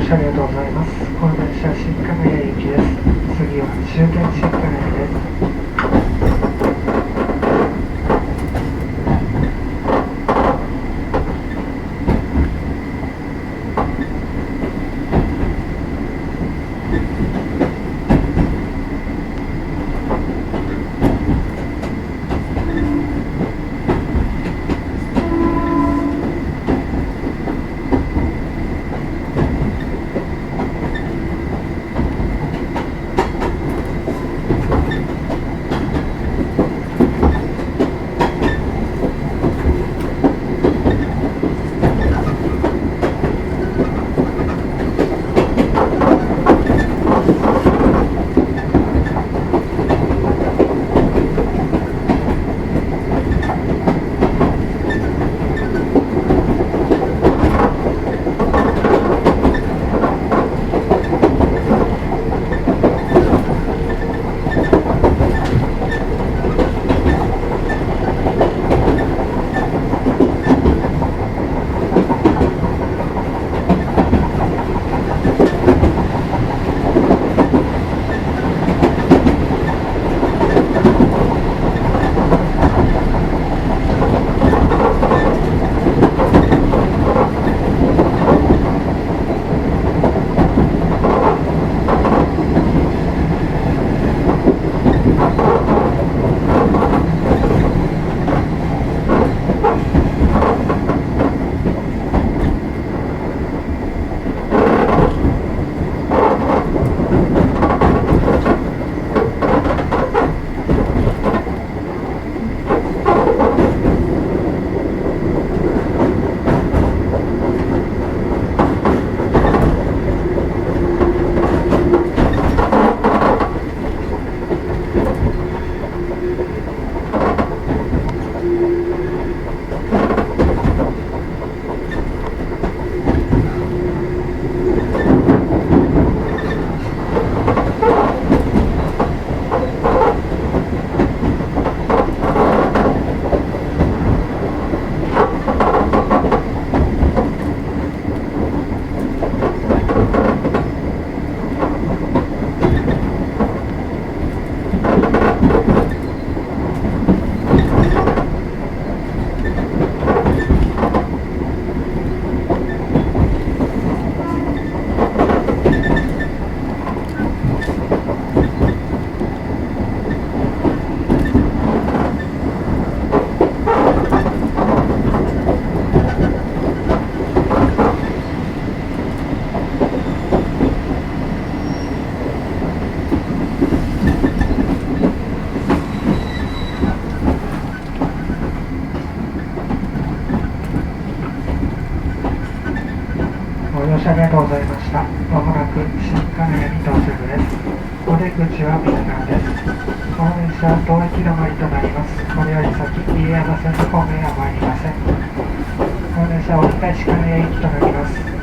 車ありがとうございます。この電車は新金谷行きです。次は終点新金谷です。ありがとうございました。まもなく新金谷に到着です。お出口は右側です。この電車は当駅止まりとなります。これより先、飯山線の方面は参りません。この電車は折り返し金谷行きとなります。